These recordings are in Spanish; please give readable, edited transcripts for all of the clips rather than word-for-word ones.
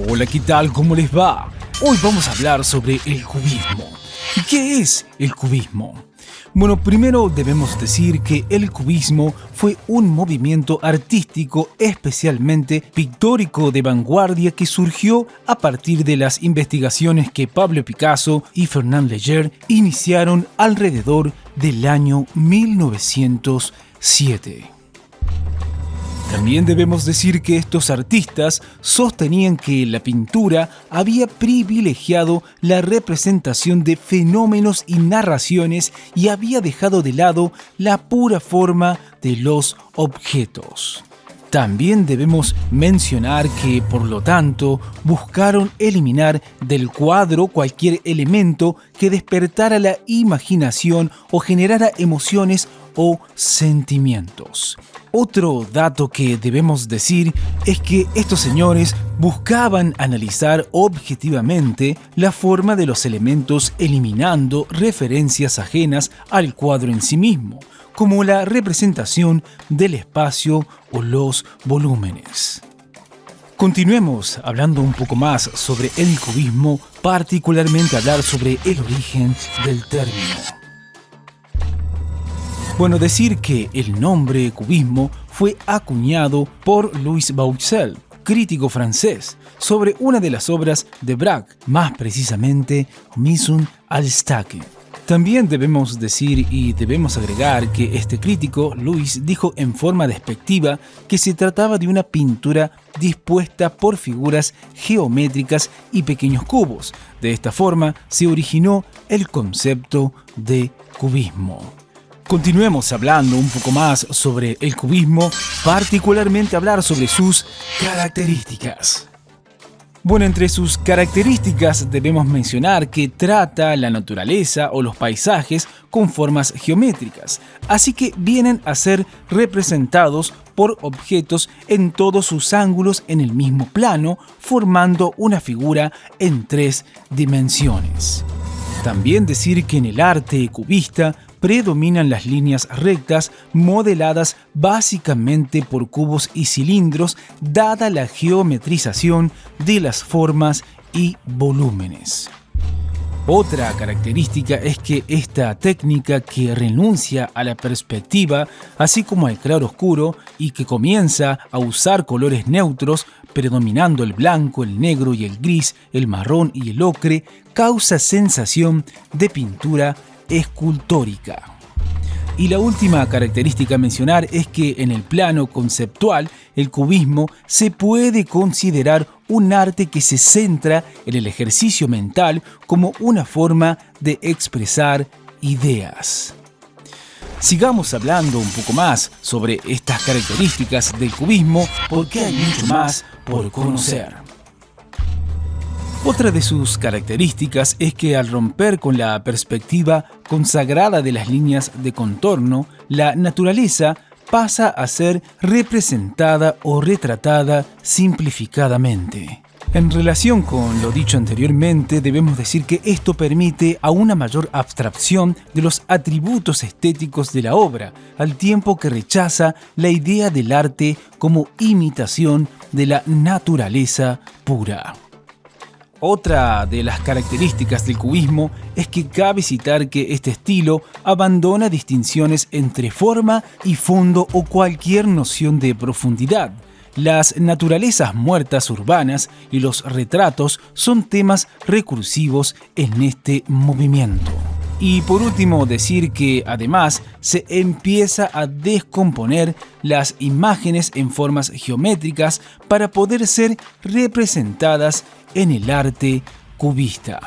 Hola, ¿qué tal? ¿Cómo les va? Hoy vamos a hablar sobre el cubismo. ¿Y qué es el cubismo? Bueno, primero debemos decir que el cubismo fue un movimiento artístico especialmente pictórico de vanguardia que surgió a partir de las investigaciones que Pablo Picasso y Fernand Léger iniciaron alrededor del año 1907. También debemos decir que estos artistas sostenían que la pintura había privilegiado la representación de fenómenos y narraciones y había dejado de lado la pura forma de los objetos. También debemos mencionar que, por lo tanto, buscaron eliminar del cuadro cualquier elemento que despertara la imaginación o generara emociones o sentimientos. Otro dato que debemos decir es que estos señores buscaban analizar objetivamente la forma de los elementos eliminando referencias ajenas al cuadro en sí mismo, como la representación del espacio o los volúmenes. Continuemos hablando un poco más sobre el cubismo, particularmente hablar sobre el origen del término. Bueno, decir que el nombre cubismo fue acuñado por Louis Boussel, crítico francés, sobre una de las obras de Braque, más precisamente Mission al Stake. También debemos decir y debemos agregar que este crítico, Louis, dijo en forma despectiva que se trataba de una pintura dispuesta por figuras geométricas y pequeños cubos. De esta forma se originó el concepto de cubismo. Continuemos hablando un poco más sobre el cubismo, particularmente hablar sobre sus características. Bueno, entre sus características debemos mencionar que trata la naturaleza o los paisajes con formas geométricas, así que vienen a ser representados por objetos en todos sus ángulos en el mismo plano, formando una figura en 3 dimensiones. También decir que en el arte cubista predominan las líneas rectas modeladas básicamente por cubos y cilindros, dada la geometrización de las formas y volúmenes. Otra característica es que esta técnica, que renuncia a la perspectiva, así como al claroscuro, y que comienza a usar colores neutros, predominando el blanco, el negro y el gris, el marrón y el ocre, causa sensación de pintura escultórica. Y la última característica a mencionar es que en el plano conceptual, el cubismo se puede considerar un arte que se centra en el ejercicio mental como una forma de expresar ideas. Sigamos hablando un poco más sobre estas características del cubismo, porque hay mucho más por conocer. Otra de sus características es que al romper con la perspectiva consagrada de las líneas de contorno, la naturaleza pasa a ser representada o retratada simplificadamente. En relación con lo dicho anteriormente, debemos decir que esto permite a una mayor abstracción de los atributos estéticos de la obra, al tiempo que rechaza la idea del arte como imitación de la naturaleza pura. Otra de las características del cubismo es que cabe citar que este estilo abandona distinciones entre forma y fondo o cualquier noción de profundidad. Las naturalezas muertas urbanas y los retratos son temas recursivos en este movimiento. Y por último, decir que además se empieza a descomponer las imágenes en formas geométricas para poder ser representadas en el arte cubista.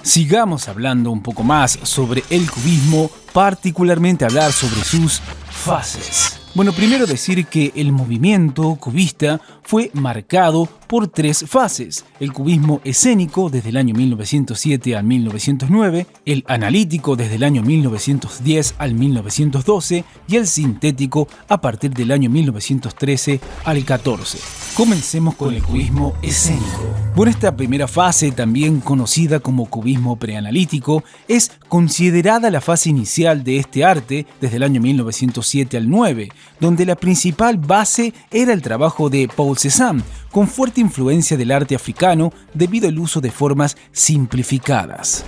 Sigamos hablando un poco más sobre el cubismo, particularmente hablar sobre sus fases. Bueno, primero decir que el movimiento cubista fue marcado por 3 fases: el cubismo escénico desde el año 1907 al 1909, el analítico desde el año 1910 al 1912 y el sintético a partir del año 1913 al 14. Comencemos con el cubismo escénico. Bueno, esta primera fase, también conocida como cubismo preanalítico, es considerada la fase inicial de este arte desde el año 1907 al 9, donde la principal base era el trabajo de Paul Cézanne, con fuerte influencia del arte africano debido al uso de formas simplificadas.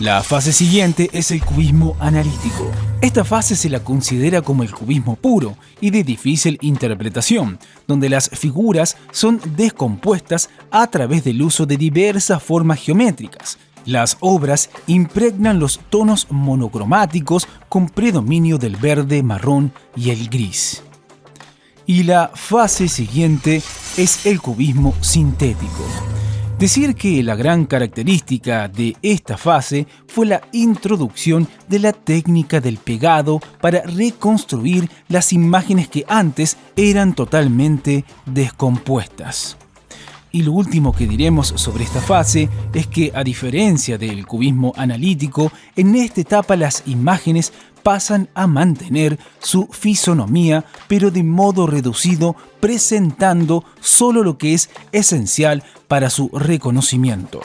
La fase siguiente es el cubismo analítico. Esta fase se la considera como el cubismo puro y de difícil interpretación, donde las figuras son descompuestas a través del uso de diversas formas geométricas. Las obras impregnan los tonos monocromáticos con predominio del verde, marrón y el gris. Y la fase siguiente es el cubismo sintético. Decir que la gran característica de esta fase fue la introducción de la técnica del pegado para reconstruir las imágenes que antes eran totalmente descompuestas. Y lo último que diremos sobre esta fase es que, a diferencia del cubismo analítico, en esta etapa las imágenes pasan a mantener su fisonomía, pero de modo reducido, presentando solo lo que es esencial para su reconocimiento.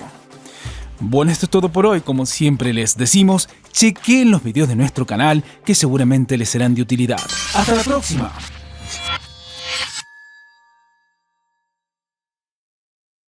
Bueno, esto es todo por hoy. Como siempre les decimos, chequen los videos de nuestro canal que seguramente les serán de utilidad. ¡Hasta la próxima!